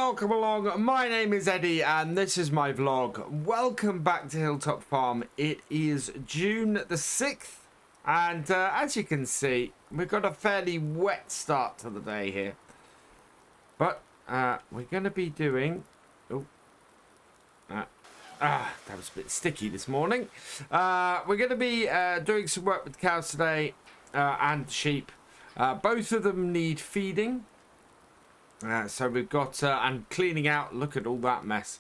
welcome along. My name is Eddie and this is my vlog. Welcome back to HillTop Farm. It is June the 6th and as you can see, we've got a fairly wet start to the day here. But we're going to be doing... that was a bit sticky this morning. We're going to be doing some work with the cows today and sheep. Both of them need feeding. So we've got, and cleaning out, look at all that mess.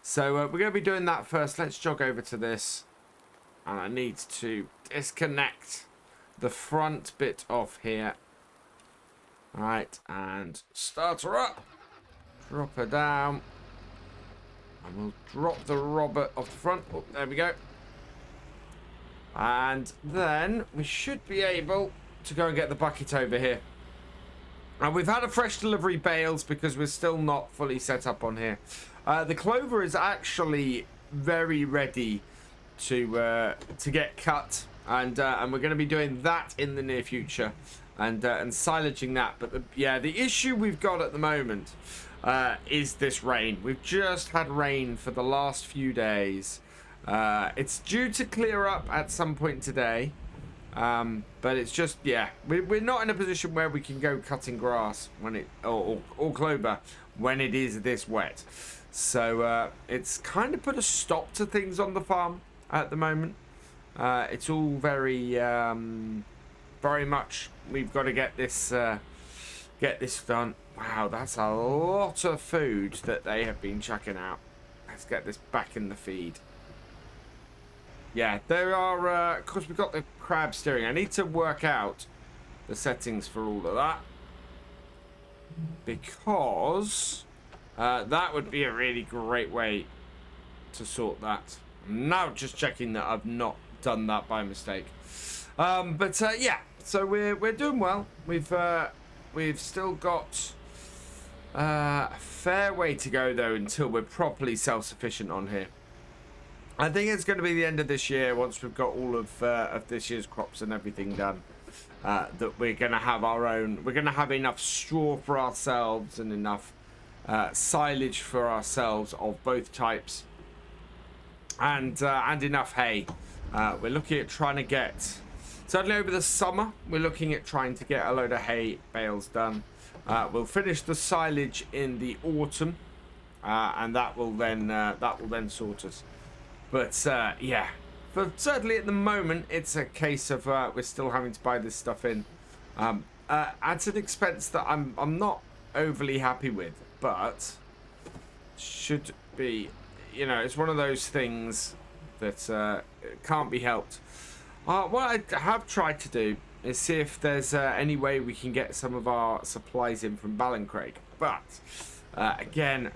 So we're going to be doing that first. Let's jog over to this. And I need to disconnect the front bit off here. Alright, and start her up. Drop her down. And we'll drop the robber off the front. Oh, there we go. And then we should be able to go and get the bucket over here. And we've had a fresh delivery bales because we're still not fully set up on here. The clover is actually very ready to get cut, and we're going to be doing that in the near future, and silaging that. But the issue we've got at the moment is this rain. We've just had rain for the last few days. It's due to clear up at some point today. But it's just, we're not in a position where we can go cutting grass when it or clover when it is this wet. So it's kind of put a stop to things on the farm at the moment. It's all very much, we've got to get this done. Wow, that's a lot of food that they have been chucking out. Let's get this back in the feed. Yeah, there are, of course, we've got the crab steering. I need to work out the settings for all of that. Because that would be a really great way to sort that. I'm now just checking that I've not done that by mistake. Yeah, so we're doing well. We've still got a fair way to go, though, until we're properly self-sufficient on here. I think it's going to be the end of this year, once we've got all of this year's crops and everything done, that we're going to have our own. We're going to have enough straw for ourselves and enough silage for ourselves of both types, and enough hay. We're looking at trying to get, certainly over the summer, we're looking at trying to get a load of hay bales done. We'll finish the silage in the autumn, and that will then sort us. But but certainly at the moment it's a case of we're still having to buy this stuff in at an expense that I'm not overly happy with, but should be, it's one of those things that can't be helped. What I have tried to do is see if there's any way we can get some of our supplies in from Ballincraig, but again,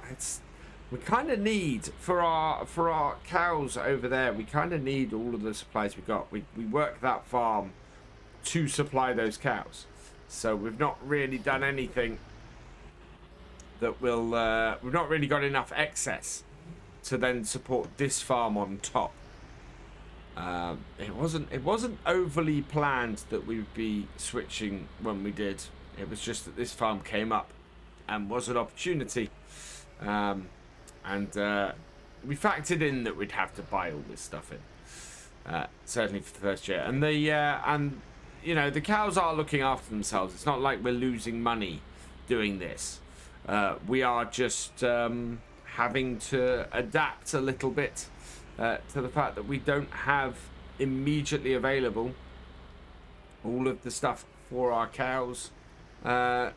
we kind of need, for our cows over there, we kind of need all of the supplies we've got. We work that farm to supply those cows. So we've not really done anything that will, we've not really got enough excess to then support this farm on top. It wasn't overly planned that we would be switching when we did. It was just that this farm came up and was an opportunity. And we factored in that we'd have to buy all this stuff in, certainly for the first year. And the cows are looking after themselves. It's not like we're losing money doing this. We are just having to adapt a little bit to the fact that we don't have immediately available all of the stuff for our cows to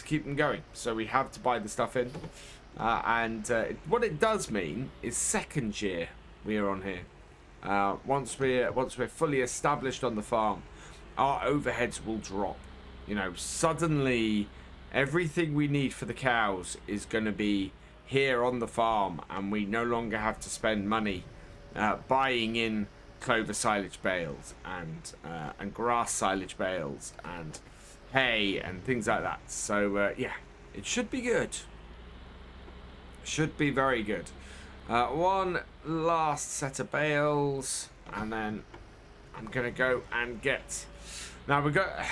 keep them going. So we have to buy the stuff in. What it does mean is second year we are on here. Once we're fully established on the farm, our overheads will drop. Suddenly everything we need for the cows is going to be here on the farm, and we no longer have to spend money buying in clover silage bales and grass silage bales and hay and things like that. So it should be good. Should be very good. One last set of bales, and then I'm gonna go and get. Now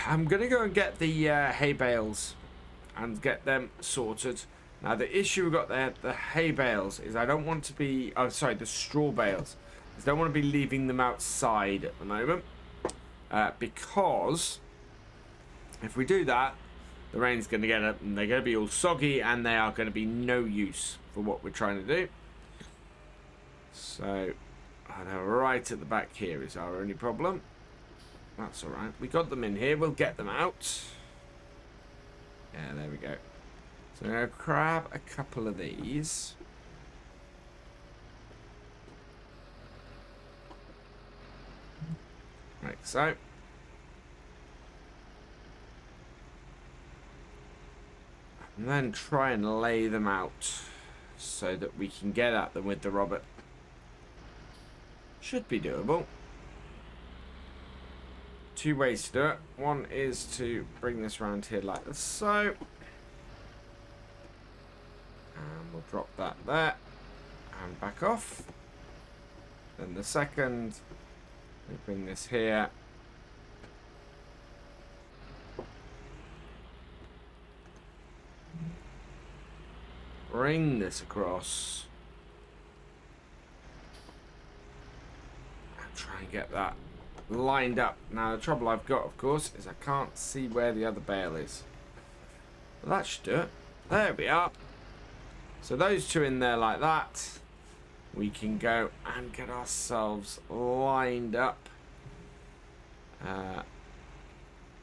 I'm gonna go and get the hay bales and get them sorted. Now the issue we've got there, the hay bales, is I don't want to be, oh sorry, the straw bales. I don't want to be leaving them outside at the moment. Because if we do that, the rain's going to get up and they're going to be all soggy and they are going to be no use for what we're trying to do. So, I know right at the back here is our only problem. That's alright. We got them in here. We'll get them out. Yeah, there we go. So I'm going to grab a couple of these. Like so. And then try and lay them out so that we can get at them with the robot. Should be doable. Two ways to do it. One is to bring this around here like so. And we'll drop that there. And back off. Then the second, we bring this here. Bring this across. And try and get that lined up. Now the trouble I've got, of course, is I can't see where the other bale is. But that should do it. There we are. So those two in there like that. We can go and get ourselves lined up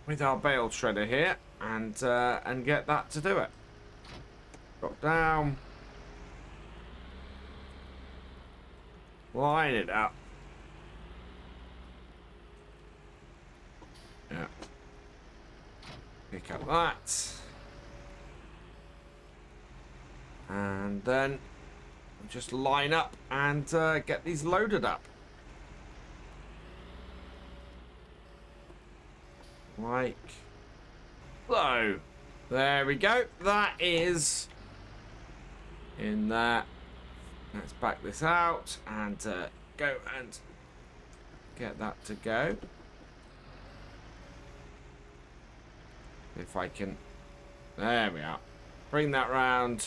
with our bale shredder here and get that to do it. Drop down. Line it up. Yeah. Pick up that. And then just line up and get these loaded up. Like so. There we go. That is in there. Let's back this out and go and get that to go. If I can. There we are. Bring that round.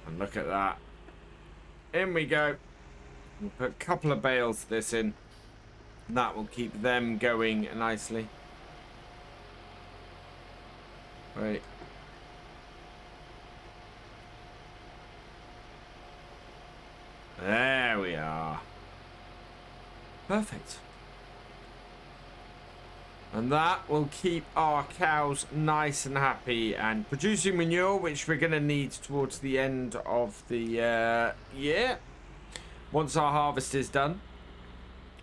And look at that. In we go. We'll put a couple of bales of this in. And that will keep them going nicely. Right. There we are. Perfect. And that will keep our cows nice and happy and producing manure, which we're going to need towards the end of the year. Once our harvest is done.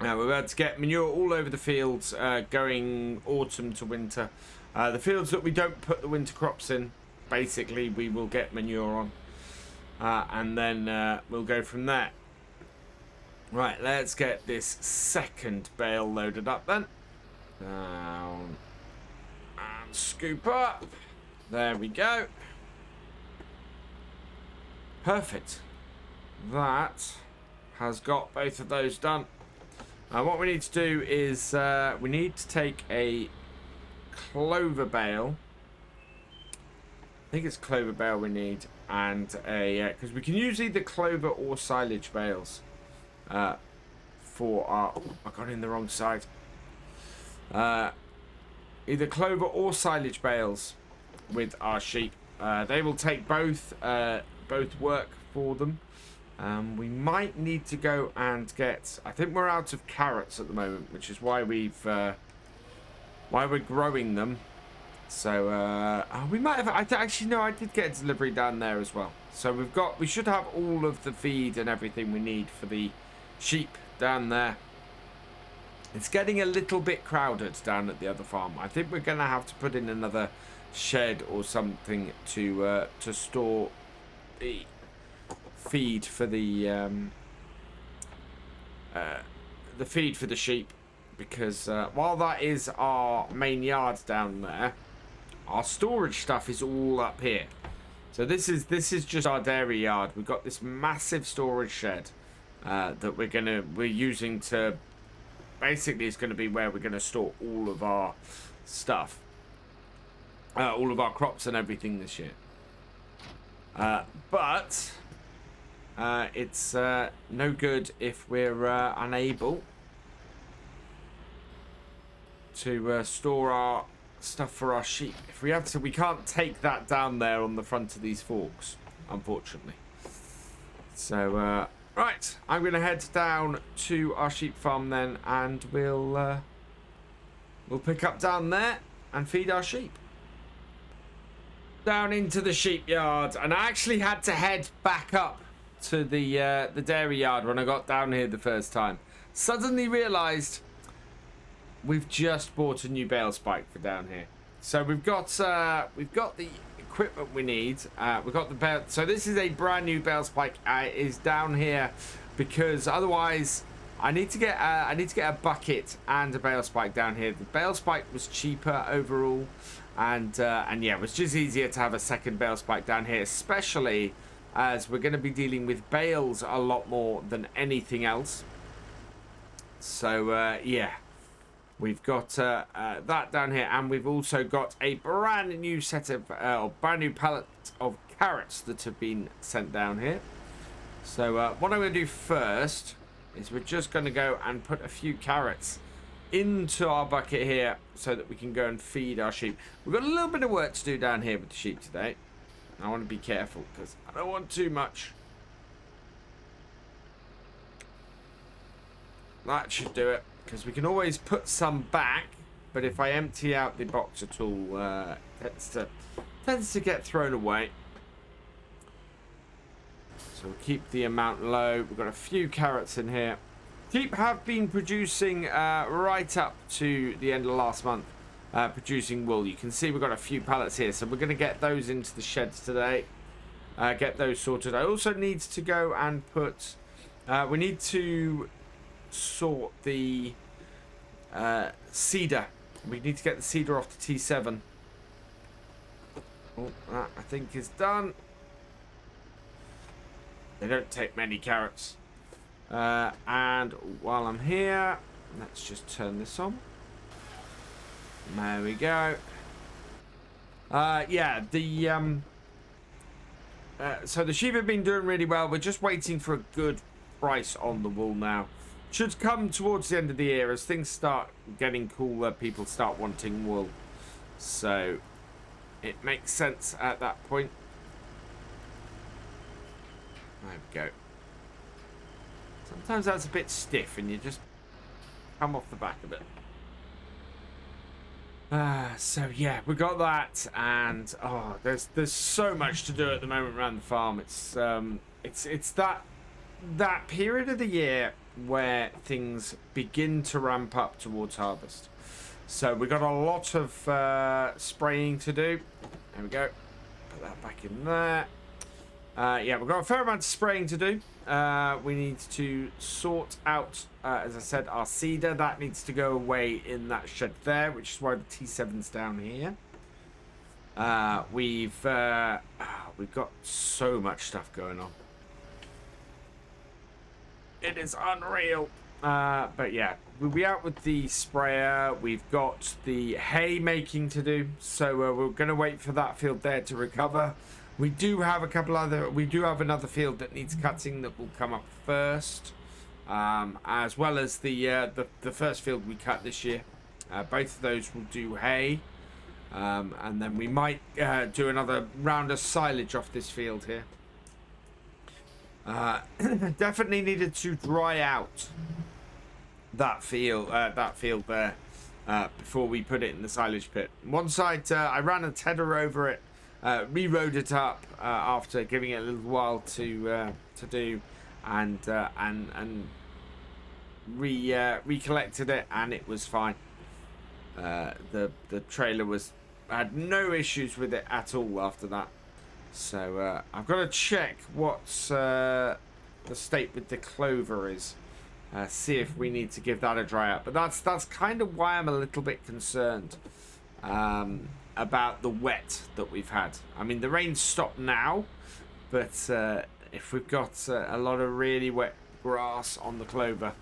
We're about to get manure all over the fields going autumn to winter. The fields that we don't put the winter crops in, basically we will get manure on. And then we'll go from there. Right, let's get this second bale loaded up then. Down and scoop up. There we go. Perfect. That has got both of those done. What we need to do is we need to take a clover bale. I think it's clover bale we need, and a because we can use either clover or silage bales for our. Oh, I got in the wrong side. Either clover or silage bales with our sheep. They will take both work for them. We might need to go and get. I think we're out of carrots at the moment, which is why we're growing them. So we might have. Actually no, I did get a delivery down there as well. So we should have all of the feed and everything we need for the sheep down there. It's getting a little bit crowded down at the other farm. I think we're going to have to put in another shed or something to store the feed for the feed for the sheep, because while that is our main yard down there, our storage stuff is all up here. So this is just our dairy yard. We've got this massive storage shed that we're using to. Basically, it's going to be where we're going to store all of our stuff. all of our crops and everything this year. But it's no good if we're unable to store our stuff for our sheep. If we have to, we can't take that down there on the front of these forks, unfortunately. So, right, I'm going to head down to our sheep farm then, and we'll pick up down there and feed our sheep. Down into the sheep yard, and I actually had to head back up to the dairy yard when I got down here the first time. Suddenly realised we've just bought a new bale spike for down here. So we've got the equipment we need. We've got the bale. So this is a brand new bale spike. Is down here because otherwise I need to get a bucket and a bale spike down here. The bale spike was cheaper overall, and yeah, it was just easier to have a second bale spike down here, especially as we're going to be dealing with bales a lot more than anything else. So yeah, we've got that down here, and we've also got a brand new set of brand new pallet of carrots that have been sent down here. So what I'm going to do first is we're just going to go and put a few carrots into our bucket here so that we can go and feed our sheep. We've got a little bit of work to do down here with the sheep today. I want to be careful because I don't want too much. That should do it, because we can always put some back, but if I empty out the box at all, it tends to get thrown away. So we'll keep the amount low. We've got a few carrots in here. Sheep have been producing right up to the end of last month, producing wool. You can see we've got a few pallets here, so we're going to get those into the sheds today. Get those sorted. I also need to go and put... we need to sort the cedar. We need to get the cedar off the T7. Oh, that I think is done. They don't take many carrots. And while I'm here, let's just turn this on. There we go. Yeah, so the sheep have been doing really well. We're just waiting for a good price on the wool now. Should come towards the end of the year as things start getting cooler. People start wanting wool, so it makes sense at that point. There we go. Sometimes that's a bit stiff and you just come off the back of it. So yeah, we got that, and oh, there's so much to do at the moment around the farm. It's that period of the year where things begin to ramp up towards harvest. So we got a lot of spraying to do. There we go. Put that back in there. Yeah, we've got a fair amount of spraying to do. We need to sort out, as I said, our cedar. That needs to go away in that shed there, which is why the T7's down here. We've got so much stuff going on. It is unreal. But yeah, we'll be out with the sprayer. We've got the hay making to do, so we're going to wait for that field there to recover. We do have another field that needs cutting that will come up first, as well as the first field we cut this year. Both of those will do hay, and then we might do another round of silage off this field here. Definitely needed to dry out that field there before we put it in the silage pit. Once I ran a tedder over it, re-rode it up after giving it a little while to do, and recollected it, and it was fine. The trailer had no issues with it at all after that. So I've got to check what's the state with the clover is. See if we need to give that a dry out. But that's kind of why I'm a little bit concerned about the wet that we've had. I mean, the rain's stopped now, but if we've got a lot of really wet grass on the clover,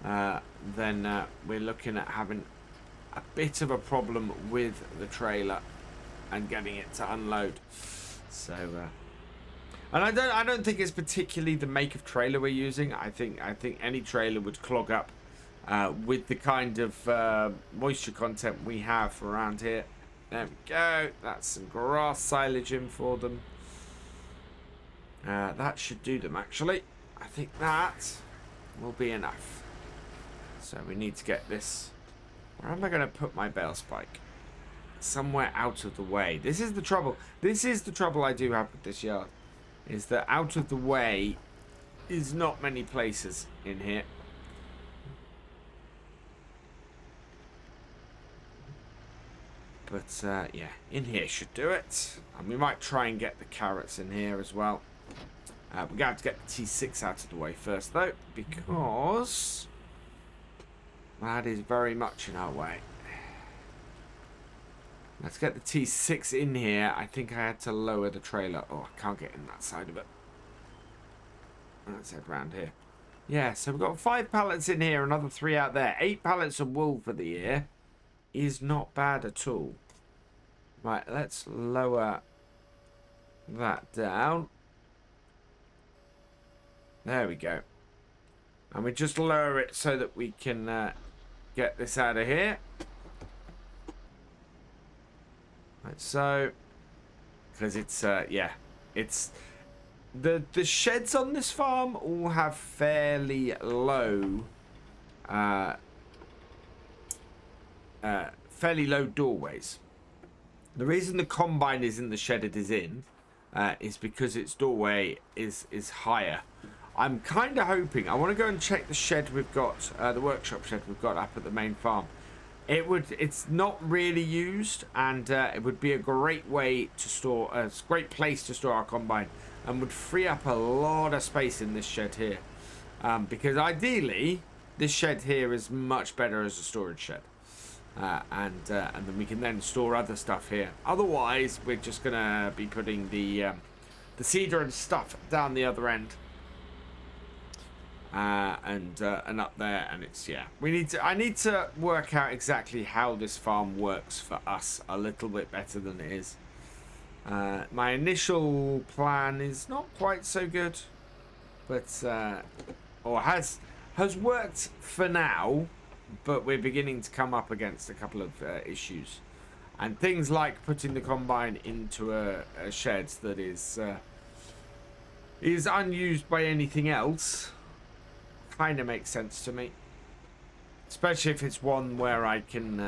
then we're looking at having a bit of a problem with the trailer. and getting it to unload. So, and I don't think it's particularly the make of trailer we're using. I think any trailer would clog up with the kind of moisture content we have around here. There we go. That's some grass silage in for them. That should do them, actually. I think that will be enough. So we need to get this. Where am I going to put my bale spike? Somewhere out of the way. This is the trouble. This is the trouble I do have with this yard. Is that out of the way is not many places in here. But, yeah, in here should do it. And we might try and get the carrots in here as well. We're going to have to get the T6 out of the way first, though, because that is very much in our way. Let's get the T6 in here. I think I had to lower the trailer. Oh, I can't get in that side of it. Let's head round here. Yeah, so we've got 5 pallets in here, another 3 out there. 8 pallets of wool for the year is not bad at all. Right, let's lower that down. There we go. And we just lower it so that we can get this out of here. Like so. Because it's, yeah, it's... The sheds on this farm all have fairly low... fairly low doorways. The reason the combine is in the shed it is in is because its doorway is higher. I'm kind of hoping... I want to go and check the shed we've got, the workshop shed we've got up at the main farm. It's not really used, and it would be a great way to store... a great place to store our combine, and would free up a lot of space in this shed here. Because ideally, this shed here is much better as a storage shed. And then we can then store other stuff here. Otherwise, we're just going to be putting the cedar and stuff down the other end. And up there, and it's, yeah, I need to work out exactly how this farm works for us a little bit better than it is. My initial plan is not quite so good, but or has worked for now, but we're beginning to come up against a couple of issues, and things like putting the combine into a shed that is unused by anything else. Kind of makes sense to me, especially if it's one where I can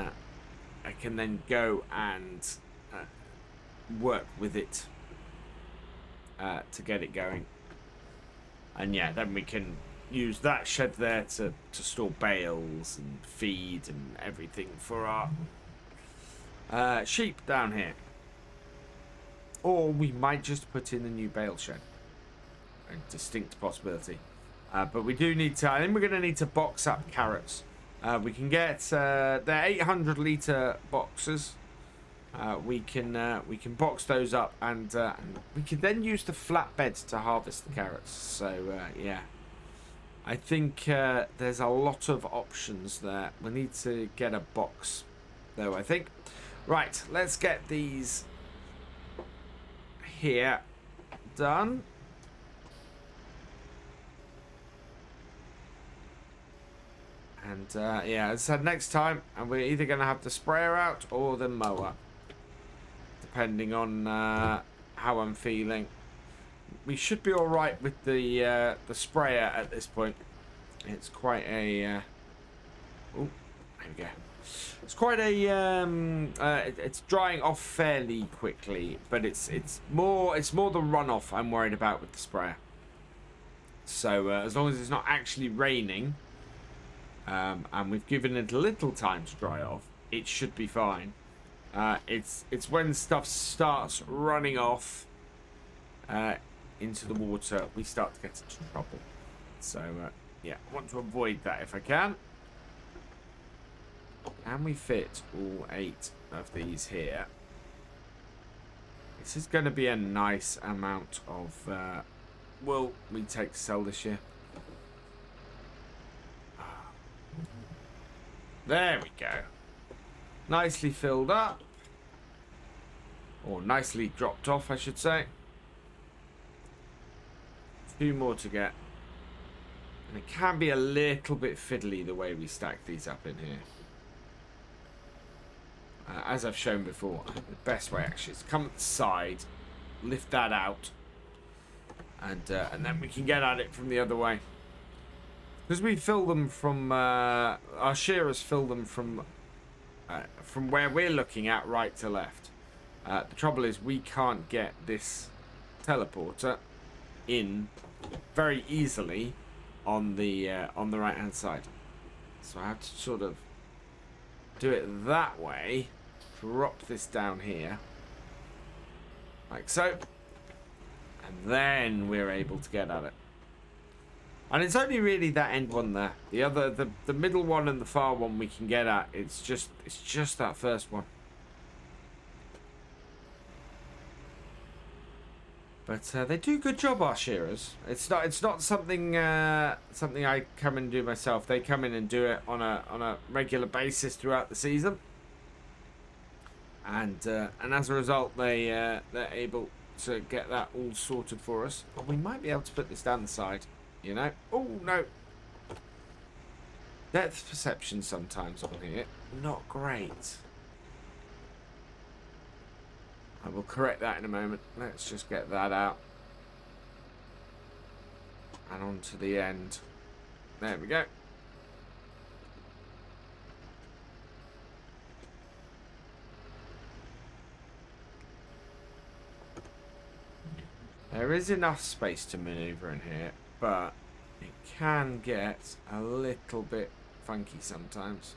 then go and work with it to get it going, and yeah, then we can use that shed there to store bales and feed and everything for our sheep down here. Or we might just put in a new bale shed, a distinct possibility. But we do need to... I think we're going to need to box up carrots. We can get... they're 800-litre boxes. We can box those up, and we can then use the flatbed to harvest the carrots. So, yeah. I think there's a lot of options there. We need to get a box, though, I think. Right, let's get these here done. And yeah, as I said, next time, and we're either going to have the sprayer out or the mower, depending on how I'm feeling. We should be all right with the sprayer at this point. It's quite a oh, there we go. It's quite a it's drying off fairly quickly, but it's more the runoff I'm worried about with the sprayer. So as long as it's not actually raining. And we've given it a little time to dry off, it should be fine. It's when stuff starts running off into the water, we start to get into trouble. So, yeah, I want to avoid that if I can. Can we fit all 8 of these here? This is going to be a nice amount of wool we take to sell this year. There we go. Nicely filled up. Or nicely dropped off, I should say. A few more to get. And it can be a little bit fiddly the way we stack these up in here. As I've shown before, the best way actually is to come at the side, lift that out, and then we can get at it from the other way. Because we fill them from, our shearers fill them from where we're looking at right to left. The trouble is we can't get this teleporter in very easily on the right hand side. So I have to sort of do it that way. Drop this down here, like so, and then we're able to get at it. And it's only really that end one there. The other, the middle one and the far one we can get at. It's just that first one. But they do a good job, our shearers. It's not something something I come and do myself. They come in and do it on a regular basis throughout the season. And as a result, they're able to get that all sorted for us. But we might be able to put this down the side, you know. Oh no! Depth perception sometimes on here, not great. I will correct that in a moment. Let's just get that out and on to the end. There we go. There is enough space to maneuver in here, but it can get a little bit funky sometimes.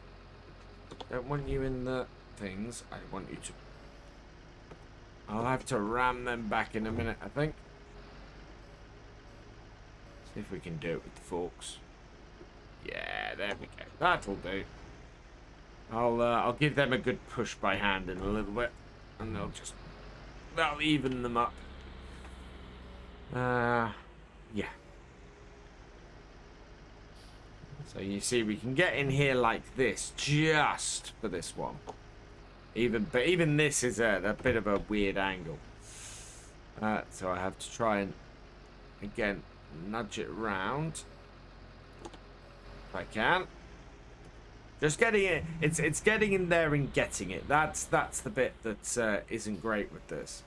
Don't want you in the things. I want you to... I'll have to ram them back in a minute, I think. See if we can do it with the forks. Yeah, there we go. That'll do. I'll give them a good push by hand in a little bit, and they'll even them up. Yeah. So you see, we can get in here like this just for this one. But even this is a bit of a weird angle. So I have to try and again nudge it round if I can. Just getting it. It's getting in there and getting it. That's the bit that isn't great with this.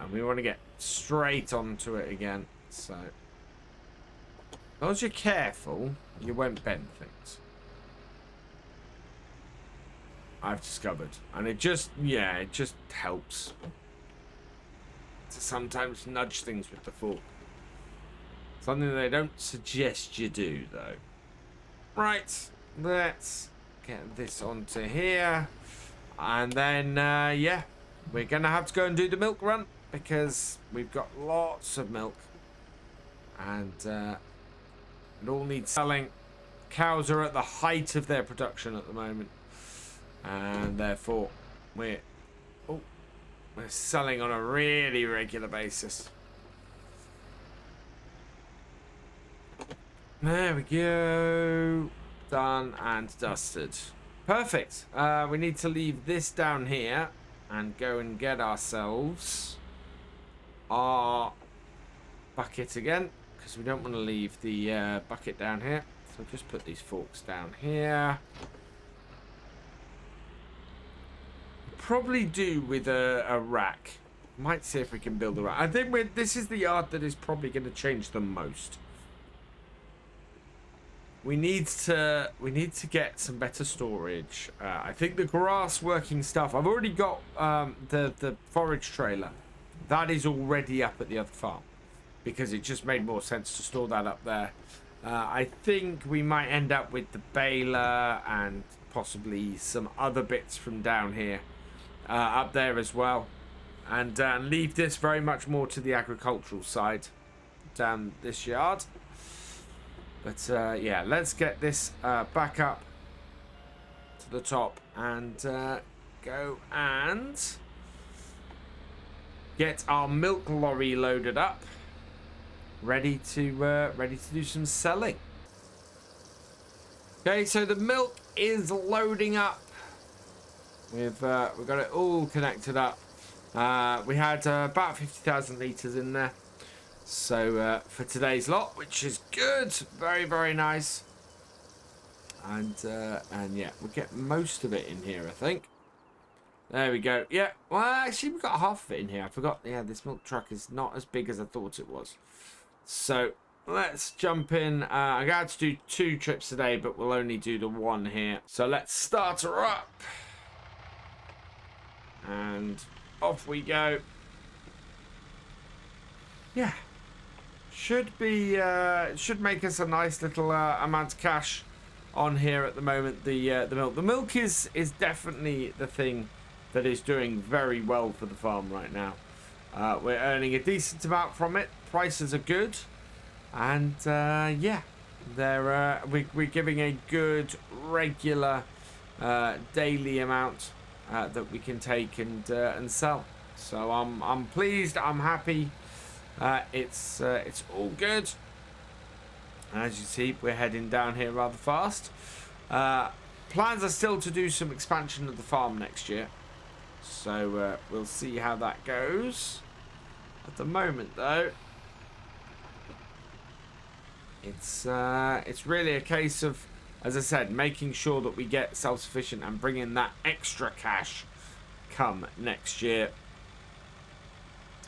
And we want to get straight onto it again. So as long as you're careful, you won't bend things. I've discovered, and it just helps to sometimes nudge things with the fork. Something they don't suggest you do, though. Right, let's get this onto here, and then yeah, we're gonna have to go and do the milk run because we've got lots of milk, and it all needs selling. Cows are at the height of their production at the moment. And therefore we're selling on a really regular basis. There we go. Done and dusted. Perfect. We need to leave this down here and go and get ourselves our bucket again, because we don't want to leave the bucket down here. So just put these forks down here. Probably do with a rack. Might see if we can build a rack. I think this is the yard that is probably going to change the most. We need to get some better storage. I think the grass working stuff. I've already got the forage trailer. That is already up at the other farm because it just made more sense to store that up there. I think we might end up with the baler and possibly some other bits from down here. Up there as well, and leave this very much more to the agricultural side down this yard. But yeah, let's get this back up to the top and go and get our milk lorry loaded up, ready to do some selling. Okay, so the milk is loading up. We've got it all connected up. We had about 50,000 litres in there. So for today's lot, which is good. Very, very nice. And yeah, we'll get most of it in here, I think. There we go. Yeah, well, actually, we've got half of it in here. I forgot. Yeah, this milk truck is not as big as I thought it was. So let's jump in. I'm going to do 2 trips today, but we'll only do the 1 here. So let's start her up. And off we go. Yeah. Should make us a nice little amount of cash on here at the moment. The milk is definitely the thing that is doing very well for the farm right now. We're earning a decent amount from it. Prices are good, and yeah, we're giving a good regular daily amount that we can take and sell. So I'm pleased. I'm happy. It's all good. As you see, we're heading down here rather fast. Plans are still to do some expansion of the farm next year. So we'll see how that goes. At the moment, though, it's really a case of, as I said, making sure that we get self-sufficient and bring in that extra cash come next year.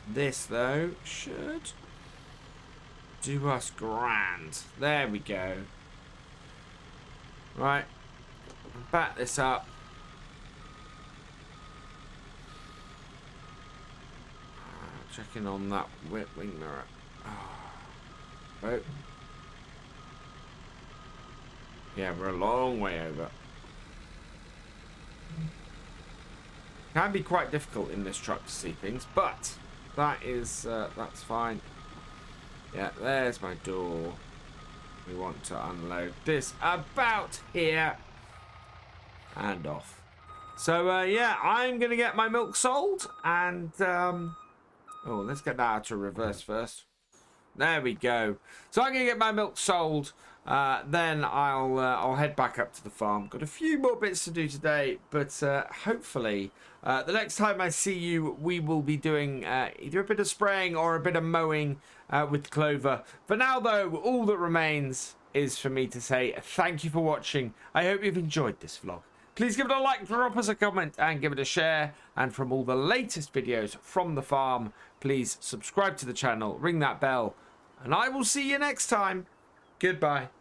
This, though, should do us grand. There we go. Right. Back this up. Checking on that wing mirror. Oh. Yeah, we're a long way over. Can be quite difficult in this truck to see things, but that's fine. Yeah, there's my door. We want to unload this about here and off. So yeah, I'm gonna get my milk sold, and oh, let's get that out to reverse first. There we go. So I'm gonna get my milk sold. Then I'll head back up to the farm. Got a few more bits to do today, but hopefully the next time I see you, we will be doing either a bit of spraying or a bit of mowing with clover. For now, though, all that remains is for me to say thank you for watching. I hope you've enjoyed this vlog. Please give it a like, drop us a comment, and give it a share. And from all the latest videos from the farm, please subscribe to the channel, ring that bell, and I will see you next time. Goodbye.